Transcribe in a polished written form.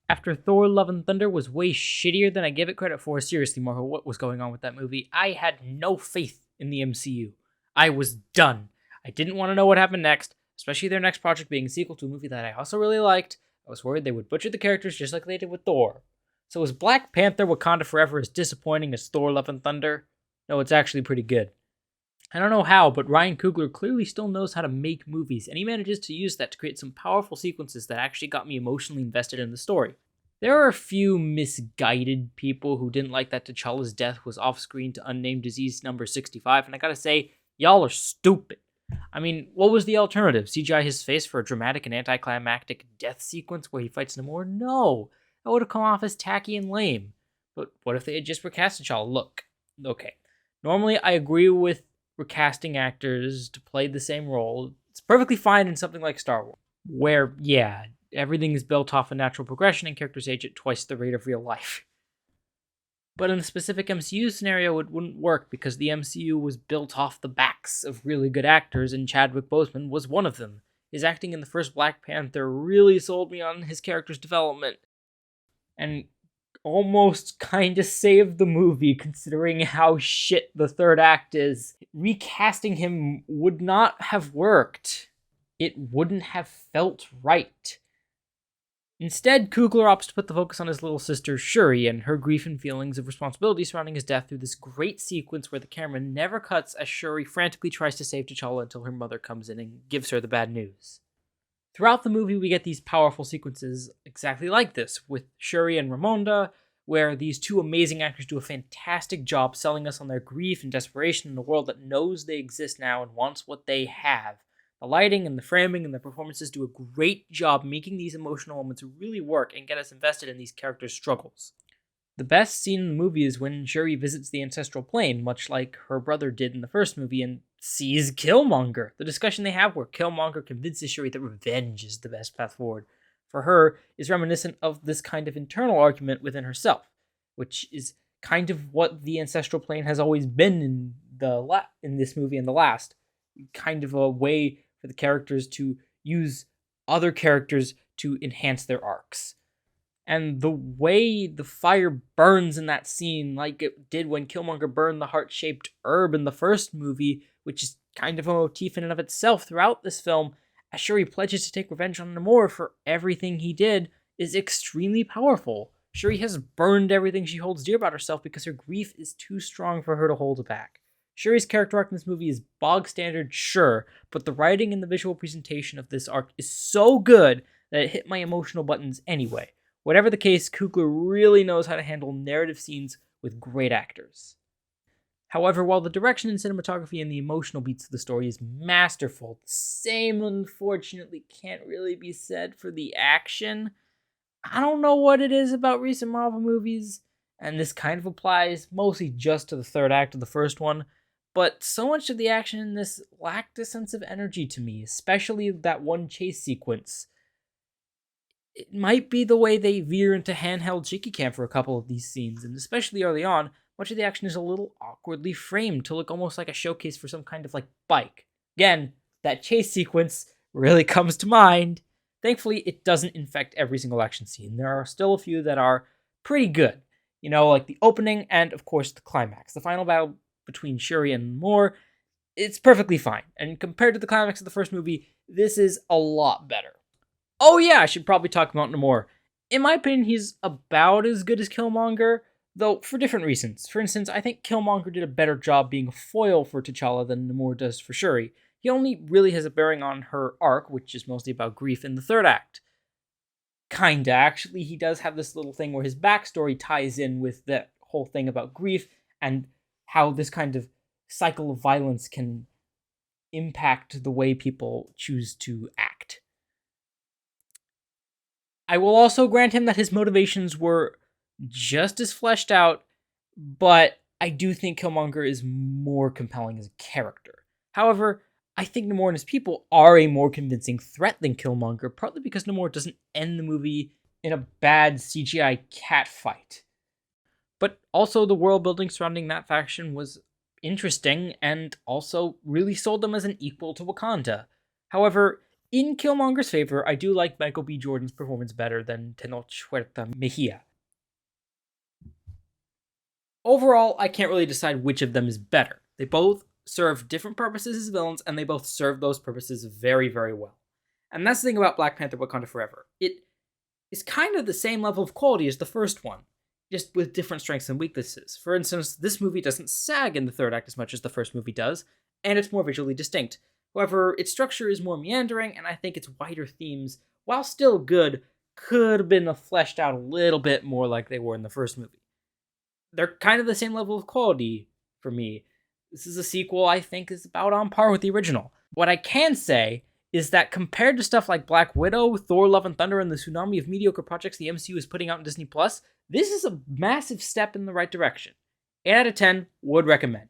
After Thor Love and Thunder was way shittier than I give it credit for, seriously, Marvel, what was going on with that movie? I had no faith in the MCU. I was done. I didn't want to know what happened next, especially their next project being a sequel to a movie that I also really liked. I was worried they would butcher the characters just like they did with Thor. So is Black Panther Wakanda Forever as disappointing as Thor Love and Thunder? No, it's actually pretty good. I don't know how, but Ryan Coogler clearly still knows how to make movies, and he manages to use that to create some powerful sequences that actually got me emotionally invested in the story. There are a few misguided people who didn't like that T'Challa's death was off-screen to unnamed disease number 65, and I gotta say, y'all are stupid. I mean, what was the alternative? CGI his face for a dramatic and anticlimactic death sequence where he fights Namor? No! That would have come off as tacky and lame. But what if they had just recast T'Challa? Look, okay. Normally, I agree with recasting actors to play the same role. It's perfectly fine in something like Star Wars, where, yeah, everything is built off a natural progression and characters age at twice the rate of real life. But in a specific MCU scenario, it wouldn't work because the MCU was built off the backs of really good actors, and Chadwick Boseman was one of them. His acting in the first Black Panther really sold me on his character's development, and almost kind of saved the movie considering how shit the third act is. Recasting him would not have worked. It wouldn't have felt right. Instead, Coogler opts to put the focus on his little sister Shuri and her grief and feelings of responsibility surrounding his death through this great sequence where the camera never cuts as Shuri frantically tries to save T'Challa until her mother comes in and gives her the bad news. Throughout the movie, we get these powerful sequences exactly like this, with Shuri and Ramonda, where these two amazing actors do a fantastic job selling us on their grief and desperation in a world that knows they exist now and wants what they have. The lighting and the framing and the performances do a great job making these emotional moments really work and get us invested in these characters' struggles. The best scene in the movie is when Shuri visits the ancestral plane, much like her brother did in the first movie, and sees Killmonger. The discussion they have where Killmonger convinces Shuri that revenge is the best path forward for her is reminiscent of this kind of internal argument within herself, which is kind of what the ancestral plane has always been in this movie and the last. Kind of a way for the characters to use other characters to enhance their arcs. And the way the fire burns in that scene, like it did when Killmonger burned the heart-shaped herb in the first movie, which is kind of a motif in and of itself throughout this film, as Shuri pledges to take revenge on Namor for everything he did, is extremely powerful. Shuri has burned everything she holds dear about herself because her grief is too strong for her to hold it back. Shuri's character arc in this movie is bog standard, sure, but the writing and the visual presentation of this arc is so good that it hit my emotional buttons anyway. Whatever the case, Coogler really knows how to handle narrative scenes with great actors. However, while the direction and cinematography and the emotional beats of the story is masterful, the same unfortunately can't really be said for the action. I don't know what it is about recent Marvel movies, and this kind of applies mostly just to the third act of the first one, but so much of the action in this lacked a sense of energy to me, especially that one chase sequence. It might be the way they veer into handheld shaky cam for a couple of these scenes, and especially early on, much of the action is a little awkwardly framed to look almost like a showcase for some kind of bike. Again, that chase sequence really comes to mind. Thankfully, it doesn't infect every single action scene. There are still a few that are pretty good. Like the opening and, of course, the climax. The final battle between Shuri and Namor, it's perfectly fine. And compared to the climax of the first movie, this is a lot better. Oh yeah, I should probably talk about Namor. In my opinion, he's about as good as Killmonger, though for different reasons. For instance, I think Killmonger did a better job being a foil for T'Challa than Namor does for Shuri. He only really has a bearing on her arc, which is mostly about grief, in the third act. Kinda, actually. He does have this little thing where his backstory ties in with that whole thing about grief and how this kind of cycle of violence can impact the way people choose to act. I will also grant him that his motivations were just as fleshed out, but I do think Killmonger is more compelling as a character. However, I think Namor and his people are a more convincing threat than Killmonger, partly because Namor doesn't end the movie in a bad CGI cat fight. But also the world building surrounding that faction was interesting and also really sold them as an equal to Wakanda. However, In Killmonger's favor, I do like Michael B. Jordan's performance better than Tenoch Mejia. Overall, I can't really decide which of them is better. They both serve different purposes as villains, and they both serve those purposes very, very well. And that's the thing about Black Panther Wakanda Forever. It is kind of the same level of quality as the first one, just with different strengths and weaknesses. For instance, this movie doesn't sag in the third act as much as the first movie does, and it's more visually distinct. However, its structure is more meandering, and I think its wider themes, while still good, could have been fleshed out a little bit more like they were in the first movie. They're kind of the same level of quality for me. This is a sequel I think is about on par with the original. What I can say is that compared to stuff like Black Widow, Thor Love and Thunder, and the tsunami of mediocre projects the MCU is putting out in Disney+, this is a massive step in the right direction. 8 out of 10, would recommend.